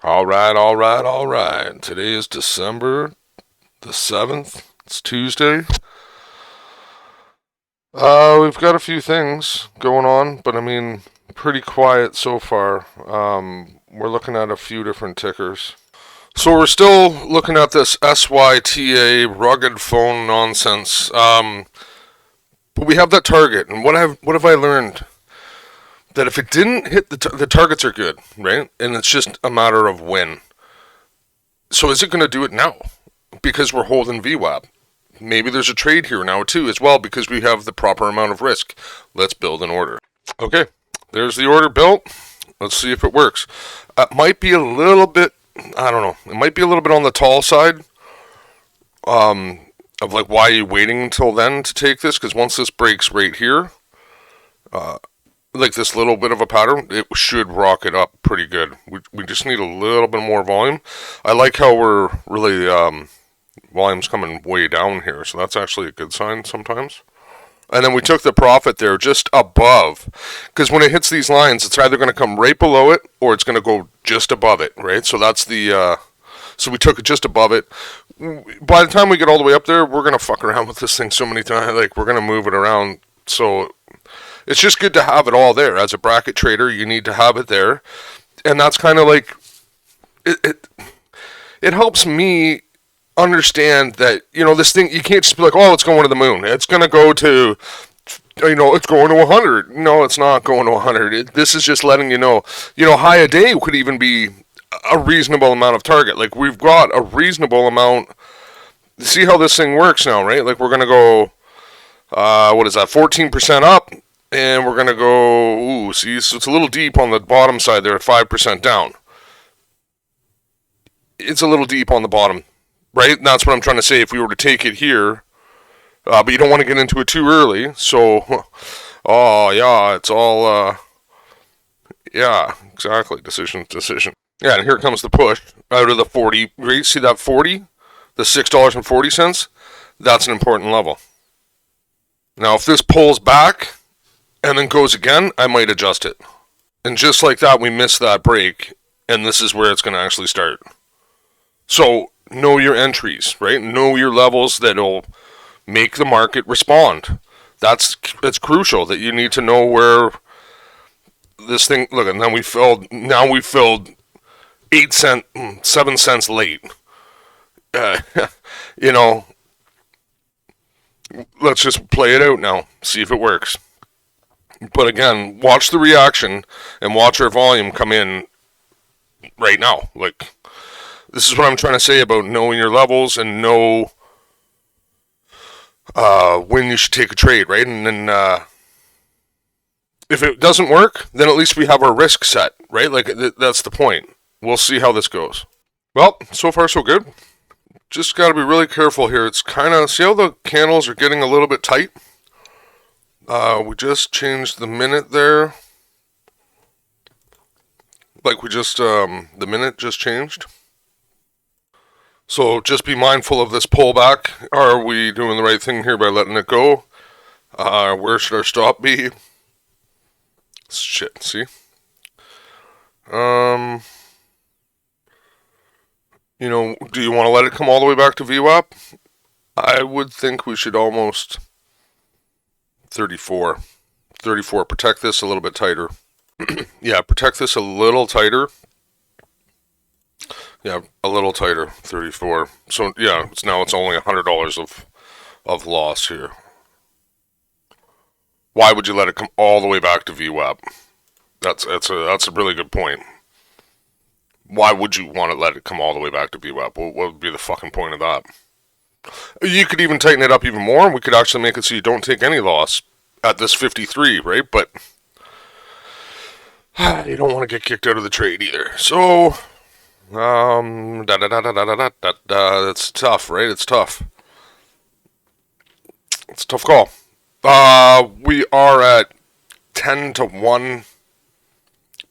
All right, all right, all right. Today is December the 7th. It's Tuesday. We've got a few things going on, but I mean, pretty quiet so far. We're looking at a few different tickers. So we're still looking at this SYTA rugged phone nonsense. But we have that target, and what have I learned? That if it didn't hit the targets are good, right? And it's just a matter of when. So is it going to do it now? Because we're holding VWAP. Maybe there's a trade here now too as well because we have the proper amount of risk. Let's build an order. Okay, there's the order built. Let's see if it works. It might be a little bit, I don't know, it might be a little bit on the tall side of like why are you waiting until then to take this? Because once this breaks right here, like this little bit of a pattern, it should rocket up pretty good. We just need a little bit more volume. I like how we're really volume's coming way down here, so that's actually a good sign sometimes. And then we took the profit there just above, because when it hits these lines, it's either going to come right below it or it's going to go just above it, right? So that's the so we took it just above it. By the time we get all the way up there, we're going to fuck around with this thing so many times, like we're going to move it around. So it's just good to have it all there. As a bracket trader, you need to have it there. And that's kind of like, it helps me understand that, this thing, you can't just be like, oh, it's going to the moon. It's going to go to, it's going to 100. No, it's not going to 100. This is just letting you know, high a day could even be a reasonable amount of target. Like, we've got a reasonable amount. See how this thing works now, right? Like, we're going to go, what is that, 14% up. And we're going to go, see, so it's a little deep on the bottom side there at 5% down. It's a little deep on the bottom, right? And that's what I'm trying to say. If we were to take it here, but you don't want to get into it too early. So, oh, yeah, it's all, yeah, exactly. Decision. Yeah, and here comes the push out of the 40. Right? See that 40? The $6.40? That's an important level. Now, if this pulls back and then goes again, I might adjust it. And just like that, we missed that break, and this is where it's going to actually start. So, know your entries, right? Know your levels that'll make the market respond. That's crucial, that you need to know where this thing, look, and then we filled 7 cents late. Let's just play it out now, see if it works. But again, watch the reaction and watch our volume come in right now. Like, this is what I'm trying to say about knowing your levels and know when you should take a trade, right? And then if it doesn't work, then at least we have our risk set, right? Like, that's the point. We'll see how this goes. Well, so far so good. Just got to be really careful here. It's kind of, see how the candles are getting a little bit tight? We just changed the minute there. Like we just, the minute just changed. So just be mindful of this pullback. Are we doing the right thing here by letting it go? Where should our stop be? Shit, see? Do you want to let it come all the way back to VWAP? I would think we should almost 34. Protect this a little bit tighter. Yeah, protect this a little tighter. Yeah, a little tighter. 34. So yeah, it's only $100 of loss here. Why would you let it come all the way back to VWAP? That's a really good point. Why would you want to let it come all the way back to VWAP? What would be the fucking point of that? You could even tighten it up even more, and we could actually make it so you don't take any loss at this 53, right? But you don't want to get kicked out of the trade either. So, it's tough, right? It's tough. It's a tough call. We are at 10 to 1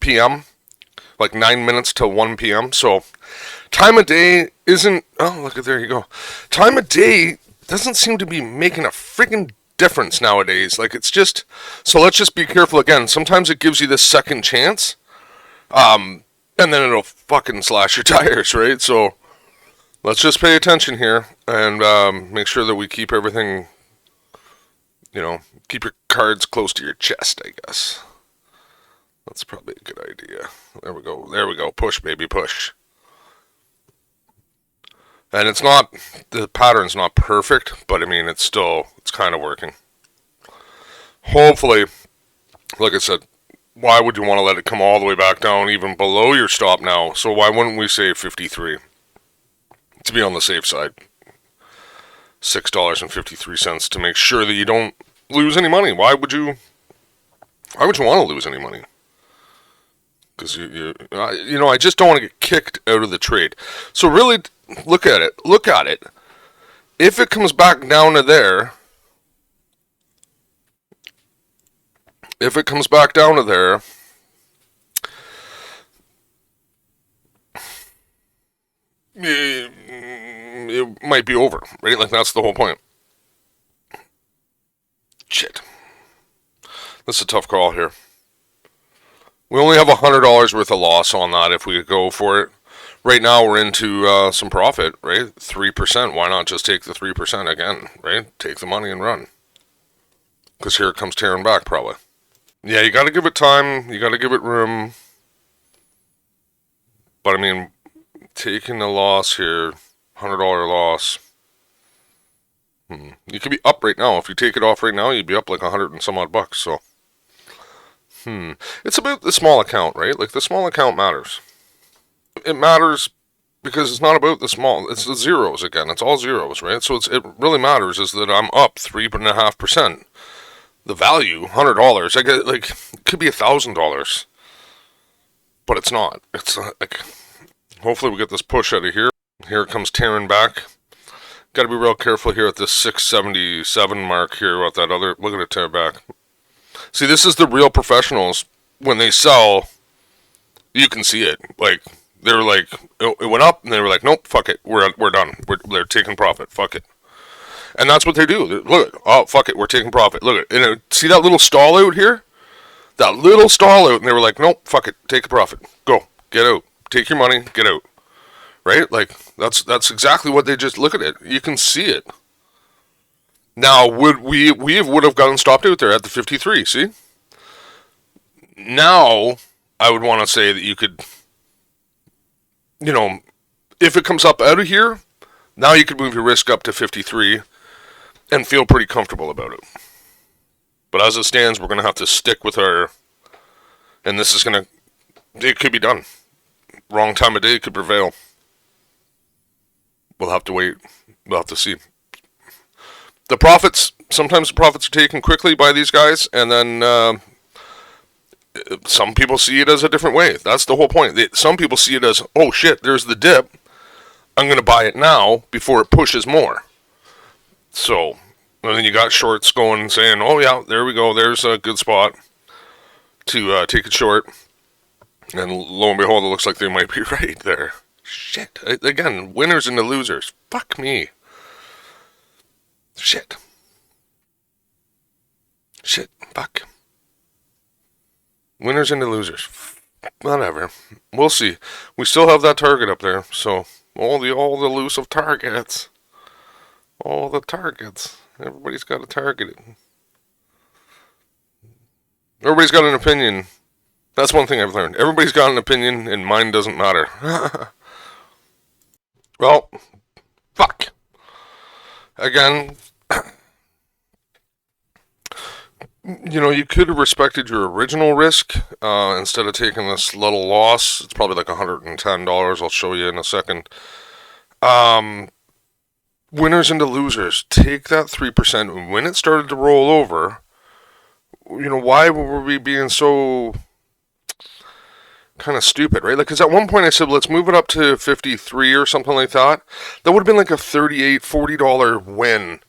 p.m., like 9 minutes till 1 p.m., so time of day isn't, oh, look at, there you go. Time of day doesn't seem to be making a freaking difference nowadays. Like, it's just, so let's just be careful again. Sometimes it gives you this second chance. and then it'll fucking slash your tires, right? So let's just pay attention here and make sure that we keep everything, keep your cards close to your chest, I guess. That's probably a good idea. There we go. Push, baby, push. And the pattern's not perfect, but I mean, it's kind of working. Hopefully, like I said, why would you want to let it come all the way back down, even below your stop now? So why wouldn't we say 53? To be on the safe side. $6.53 to make sure that you don't lose any money. Why would you want to lose any money? Because I just don't want to get kicked out of the trade. So really, look at it. If it comes back down to there, it might be over, right? Like, that's the whole point. Shit. This is a tough call here. We only have $100 worth of loss on that if we go for it. Right now we're into some profit, right? 3%. Why not just take the 3% again, right? Take the money and run. Because here it comes tearing back, probably. Yeah, you got to give it time. You got to give it room. But I mean, taking a loss here, $100 loss. You could be up right now. If you take it off right now, you'd be up like 100 and some odd bucks. So, it's about the small account, right? Like, the small account matters. It matters because it's not about the small. It's the zeros again. It's all zeros, right? So it really matters is that I'm up 3.5%. The value, $100. I get, like, it could be $1,000, but it's not. It's like, hopefully we get this push out of here. Here it comes tearing back. Got to be real careful here at this 677 mark here. What that other? Look at it tear back. See, this is the real professionals. When they sell, you can see it. Like, they're like, it went up, and they were like, nope, fuck it, we're done. They're taking profit. Fuck it. And that's what they do. Look, oh, fuck it, we're taking profit. Look at it. See that little stall out here? That little stall out, and they were like, nope, fuck it, take a profit. Go, get out. Take your money, get out. Right? Like, that's exactly what they just, look at it. You can see it. Now, we would have gotten stopped out there at the 53, see? Now, I would want to say that you could, if it comes up out of here, now you could move your risk up to 53 and feel pretty comfortable about it. But as it stands, we're going to have to stick with our, and this is going to, it could be done. Wrong time of day could prevail. We'll have to wait. We'll have to see. Sometimes the profits are taken quickly by these guys, and then some people see it as a different way. That's the whole point. Some people see it as, oh shit, there's the dip. I'm going to buy it now before it pushes more. So, and then you got shorts going saying, oh yeah, there we go. There's a good spot to take it short. And lo and behold, it looks like they might be right there. Shit. Again, winners and the losers. Fuck me. Shit. Fuck. Winners and the losers. Whatever. We'll see. We still have that target up there, so all the elusive targets. All the targets. Everybody's got a target. Everybody's got an opinion. That's one thing I've learned. Everybody's got an opinion, and mine doesn't matter. Well, fuck. Again, you could have respected your original risk instead of taking this little loss. It's probably like $110. I'll show you in a second. Winners into losers. Take that 3%. When it started to roll over, why were we being so kind of stupid, right? Like, because at one point I said, let's move it up to 53 or something like that. That would have been like a $38, $40 win.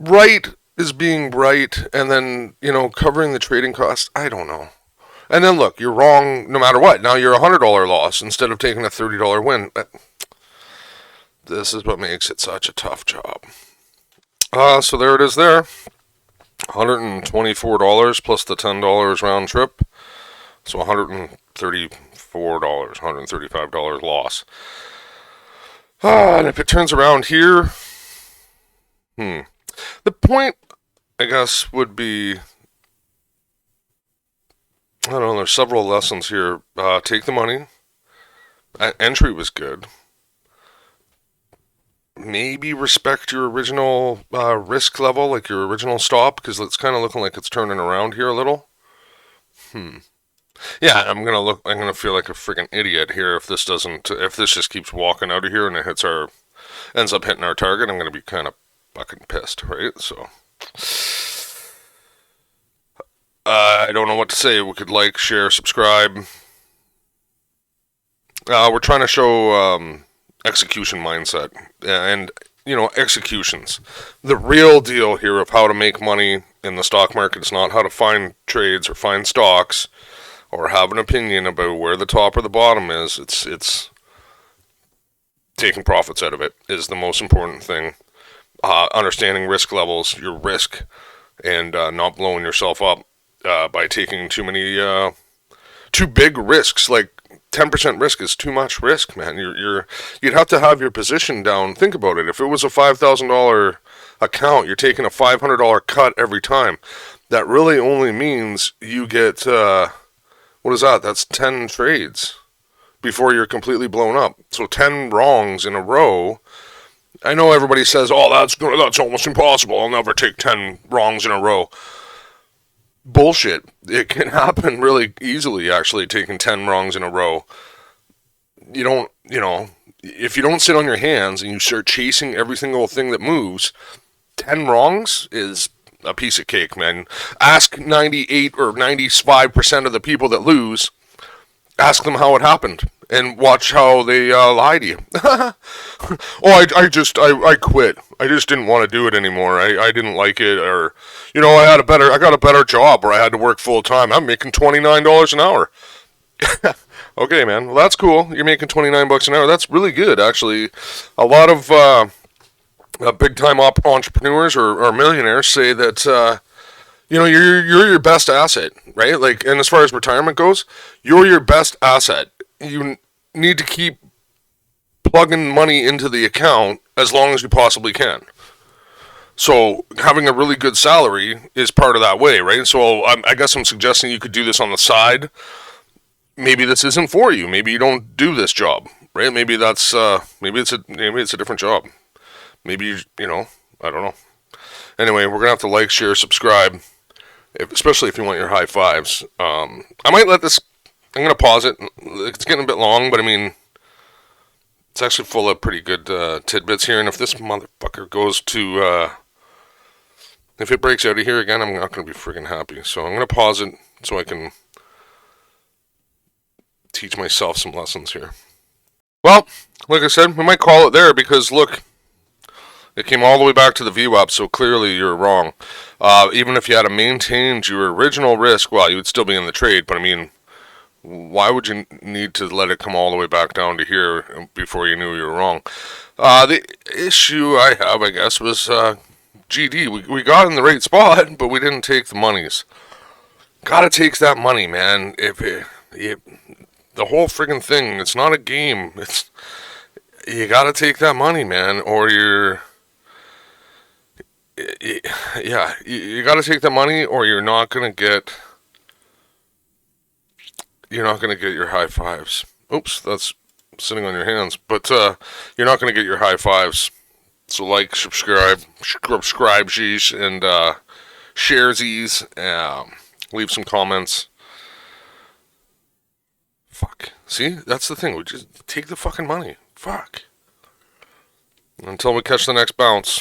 Right is being right, and then, covering the trading costs, I don't know. And then look, you're wrong no matter what. Now you're a $100 loss instead of taking a $30 win. This is what makes it such a tough job. So there it is there. $124 plus the $10 round trip. So $160 $135 loss. And if it turns around here, the point, I guess, would be, I don't know, there's several lessons here. Take the money. Entry was good. Maybe respect your original risk level, like your original stop, because it's kind of looking like it's turning around here a little. Yeah, I'm gonna feel like a freaking idiot here if this just keeps walking out of here and it ends up hitting our target. I'm gonna be kind of fucking pissed, right? So, I don't know what to say. We could like, share, subscribe. We're trying to show execution mindset and executions. The real deal here of how to make money in the stock market is not how to find trades or find stocks or have an opinion about where the top or the bottom is. It's taking profits out of it is the most important thing. Understanding risk levels, your risk, and not blowing yourself up by taking too big risks. Like 10% risk is too much risk, man. You'd have to have your position down. Think about it. If it was a $5,000 account, you're taking a $500 cut every time. That really only means you get what is that? That's 10 trades before you're completely blown up. So 10 wrongs in a row. I know everybody says, "Oh, that's almost impossible. I'll never take 10 wrongs in a row." Bullshit. It can happen really easily, actually, taking 10 wrongs in a row. If you don't sit on your hands and you start chasing every single thing that moves, 10 wrongs is a piece of cake, man. Ask 98 or 95% of the people that lose, ask them how it happened, and watch how they lie to you. I quit. I just didn't want to do it anymore. I didn't like it, or I got a better job where I had to work full time. I'm making $29 an hour. Okay, man. Well, that's cool. You're making $29 an hour. That's really good, actually. A lot of big time entrepreneurs or millionaires say that you're your best asset, right? Like, and as far as retirement goes, you're your best asset. You need to keep plugging money into the account as long as you possibly can. So having a really good salary is part of that way, right? So I guess I'm suggesting you could do this on the side. Maybe this isn't for you. Maybe you don't do this job, right? Maybe it's a different job. Maybe I don't know. Anyway, we're gonna have to like, share, subscribe, especially if you want your high fives. I might let this. I'm gonna pause it. It's getting a bit long, but I mean, it's actually full of pretty good tidbits here. And if this motherfucker goes to, if it breaks out of here again, I'm not gonna be friggin' happy. So I'm gonna pause it so I can teach myself some lessons here. Well, like I said, we might call it there because look, it came all the way back to the VWAP, so clearly you're wrong. Even if you had maintained your original risk, well, you would still be in the trade, but I mean, why would you need to let it come all the way back down to here before you knew you were wrong? The issue I have, I guess, was GD. We got in the right spot, but we didn't take the monies. Gotta take that money, man. The whole friggin' thing, it's not a game. You gotta take that money, man, or you gotta take the money, or you're not gonna get your high fives. Oops, that's sitting on your hands. But you're not gonna get your high fives. So like, subscribe, sheesh, and share these. Leave some comments. Fuck. See, that's the thing. We just take the fucking money. Fuck. Until we catch the next bounce.